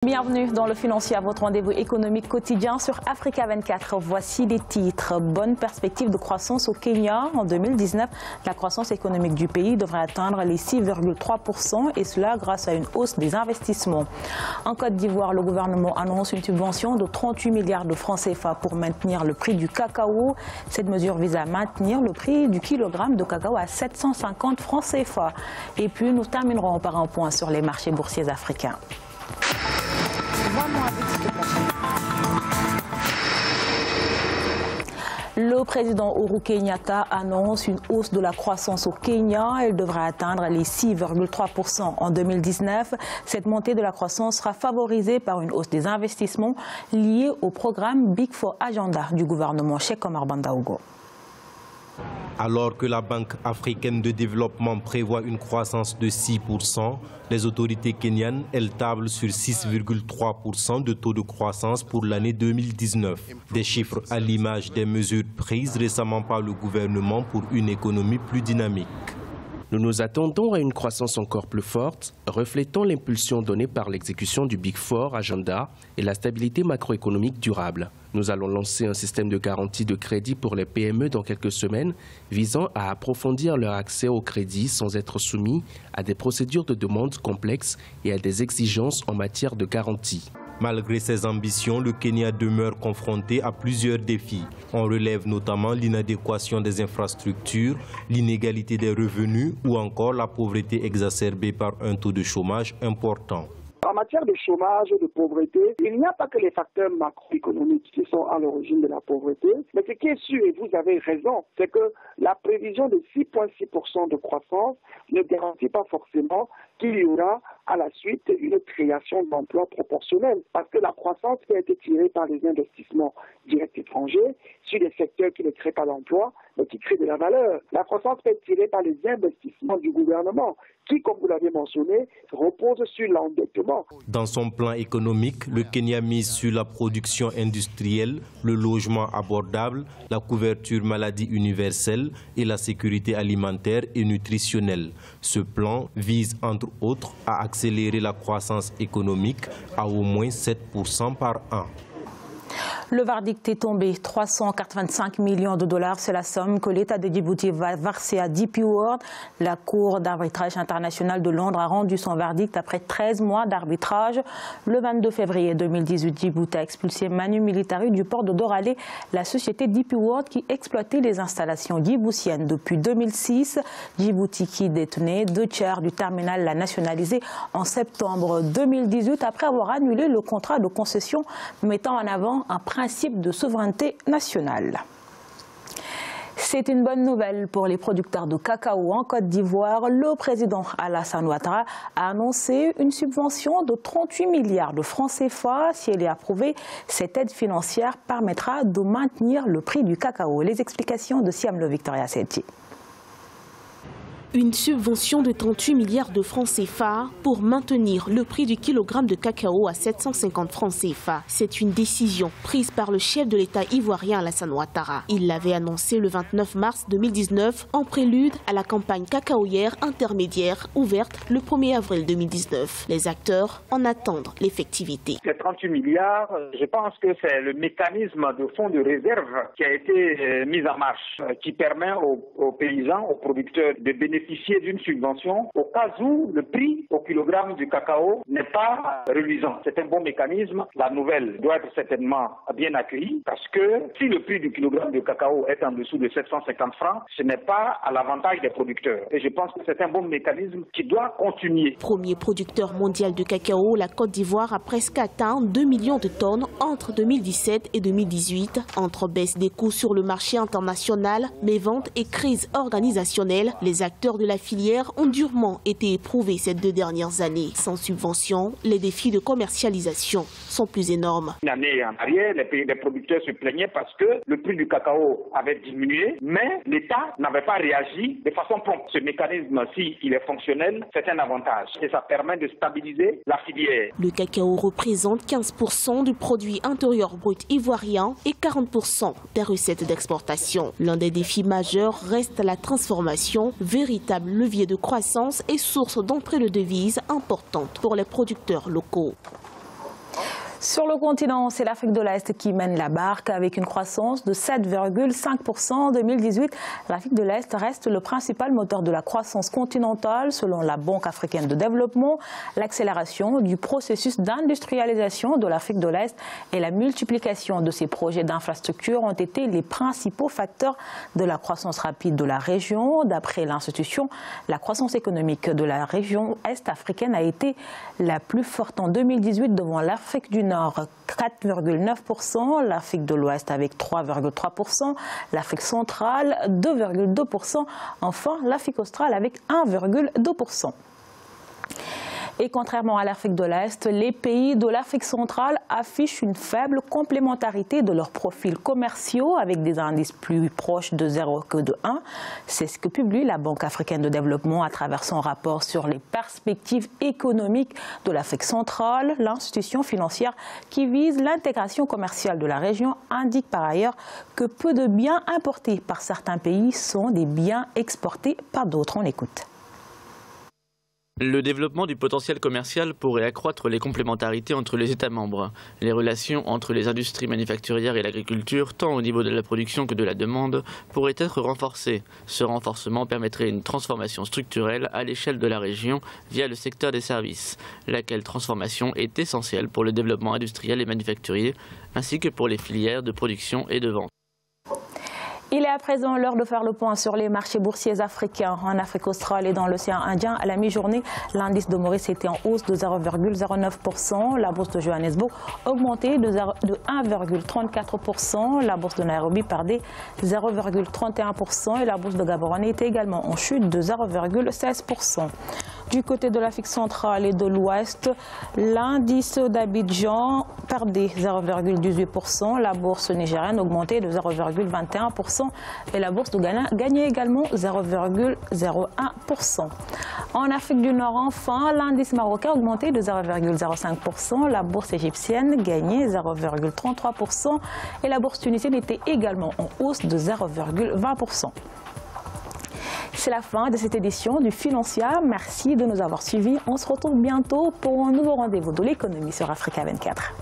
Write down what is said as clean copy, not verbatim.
Bienvenue dans le Financier, à votre rendez-vous économique quotidien sur Africa 24. Voici les titres. Bonne perspective de croissance au Kenya. En 2019, la croissance économique du pays devrait atteindre les 6,3% et cela grâce à une hausse des investissements. En Côte d'Ivoire, le gouvernement annonce une subvention de 38 milliards de francs CFA pour maintenir le prix du cacao. Cette mesure vise à maintenir le prix du kilogramme de cacao à 750 francs CFA. Et puis nous terminerons par un point sur les marchés boursiers africains. Le président Uhuru Kenyatta annonce une hausse de la croissance au Kenya. Elle devrait atteindre les 6,3% en 2019. Cette montée de la croissance sera favorisée par une hausse des investissements liés au programme Big Four Agenda du gouvernement Cheikh Omar Bandaogo. Alors que la Banque africaine de développement prévoit une croissance de 6%, les autorités kenyanes, elles tablent sur 6,3% de taux de croissance pour l'année 2019. Des chiffres à l'image des mesures prises récemment par le gouvernement pour une économie plus dynamique. Nous nous attendons à une croissance encore plus forte, reflétant l'impulsion donnée par l'exécution du Big Four Agenda et la stabilité macroéconomique durable. Nous allons lancer un système de garantie de crédit pour les PME dans quelques semaines, visant à approfondir leur accès au crédit sans être soumis à des procédures de demande complexes et à des exigences en matière de garantie. Malgré ses ambitions, le Kenya demeure confronté à plusieurs défis. On relève notamment l'inadéquation des infrastructures, l'inégalité des revenus ou encore la pauvreté exacerbée par un taux de chômage important. En matière de chômage et de pauvreté, il n'y a pas que les facteurs macroéconomiques qui sont à l'origine de la pauvreté, mais ce qui est sûr, et vous avez raison, c'est que la prévision de 6,6% de croissance ne garantit pas forcément qu'il y aura à la suite une création d'emplois proportionnelle, parce que la croissance qui a été tirée par les investissements directs étrangers sur des secteurs qui ne créent pas d'emplois, mais qui créent de la valeur. La croissance peut être tirée par les investissements du gouvernement, qui, comme vous l'avez mentionné, repose sur l'endettement. Dans son plan économique, le Kenya mise sur la production industrielle, le logement abordable, la couverture maladie universelle et la sécurité alimentaire et nutritionnelle. Ce plan vise, entre autres, à accélérer la croissance économique à au moins 7% par an. Le verdict est tombé. 385 millions de dollars, c'est la somme que l'État de Djibouti va verser à DP World. La Cour d'arbitrage internationale de Londres a rendu son verdict après 13 mois d'arbitrage. Le 22 février 2018, Djibouti a expulsé Manu Militari du port de Doralé, la société DP World qui exploitait les installations djiboutiennes depuis 2006. Djibouti, qui détenait 2/3 du terminal, l'a nationalisé en septembre 2018 après avoir annulé le contrat de concession mettant en avant un principe de souveraineté nationale. C'est une bonne nouvelle pour les producteurs de cacao en Côte d'Ivoire. Le président Alassane Ouattara a annoncé une subvention de 38 milliards de francs CFA. Si elle est approuvée, cette aide financière permettra de maintenir le prix du cacao. Les explications de Siam Le Victoria Seti. Une subvention de 38 milliards de francs CFA pour maintenir le prix du kilogramme de cacao à 750 francs CFA. C'est une décision prise par le chef de l'État ivoirien Alassane Ouattara. Il l'avait annoncé le 29 mars 2019 en prélude à la campagne cacaoyère intermédiaire ouverte le 1er avril 2019. Les acteurs en attendent l'effectivité. Ces 38 milliards, je pense que c'est le mécanisme de fonds de réserve qui a été mis en marche, qui permet aux paysans, aux producteurs de bénéficier d'une subvention au cas où le prix au kilogramme du cacao n'est pas reluisant. C'est un bon mécanisme. La nouvelle doit être certainement bien accueillie parce que si le prix du kilogramme de cacao est en dessous de 750 francs, ce n'est pas à l'avantage des producteurs. Et je pense que c'est un bon mécanisme qui doit continuer. Premier producteur mondial de cacao, la Côte d'Ivoire a presque atteint 2 millions de tonnes entre 2017 et 2018. Entre baisse des coûts sur le marché international, méventes et crise organisationnelle, les acteurs de la filière ont durement été éprouvés ces 2 dernières années. Sans subvention, les défis de commercialisation sont plus énormes. Une année en arrière, les producteurs se plaignaient parce que le prix du cacao avait diminué, mais l'État n'avait pas réagi de façon prompte. Ce mécanisme, s'il est fonctionnel, c'est un avantage et ça permet de stabiliser la filière. Le cacao représente 15% du produit intérieur brut ivoirien et 40% des recettes d'exportation. L'un des défis majeurs reste la transformation, véritable levier de croissance et source d'entrée de devises importante pour les producteurs locaux. Sur le continent, c'est l'Afrique de l'Est qui mène la barque avec une croissance de 7,5% en 2018. L'Afrique de l'Est reste le principal moteur de la croissance continentale selon la Banque africaine de développement. L'accélération du processus d'industrialisation de l'Afrique de l'Est et la multiplication de ses projets d'infrastructure ont été les principaux facteurs de la croissance rapide de la région. D'après l'institution, la croissance économique de la région est-africaine a été la plus forte en 2018 devant l'Afrique du Nord 4,9%, l'Afrique de l'Ouest avec 3,3%, l'Afrique centrale 2,2%, enfin l'Afrique australe avec 1,2%. Et contrairement à l'Afrique de l'Est, les pays de l'Afrique centrale affichent une faible complémentarité de leurs profils commerciaux avec des indices plus proches de 0 que de 1. C'est ce que publie la Banque africaine de développement à travers son rapport sur les perspectives économiques de l'Afrique centrale. L'institution financière qui vise l'intégration commerciale de la région indique par ailleurs que peu de biens importés par certains pays sont des biens exportés par d'autres. On écoute. Le développement du potentiel commercial pourrait accroître les complémentarités entre les États membres. Les relations entre les industries manufacturières et l'agriculture, tant au niveau de la production que de la demande, pourraient être renforcées. Ce renforcement permettrait une transformation structurelle à l'échelle de la région via le secteur des services, laquelle transformation est essentielle pour le développement industriel et manufacturier, ainsi que pour les filières de production et de vente. Il est à présent l'heure de faire le point sur les marchés boursiers africains. En Afrique australe et dans l'océan Indien, à la mi-journée, l'indice de Maurice était en hausse de 0,09%. La bourse de Johannesburg augmentait de 1,34%. La bourse de Nairobi perdait 0,31% et la bourse de Gaborone était également en chute de 0,16%. Du côté de l'Afrique centrale et de l'Ouest, l'indice d'Abidjan perdait 0,18%. La bourse nigérienne augmentait de 0,21%. Et la bourse de Ghana gagnait également 0,01%. En Afrique du Nord, enfin, l'indice marocain augmentait de 0,05%. La bourse égyptienne gagnait 0,33%. Et la bourse tunisienne était également en hausse de 0,20%. C'est la fin de cette édition du Financial. Merci de nous avoir suivis. On se retrouve bientôt pour un nouveau rendez-vous de l'économie sur Africa 24.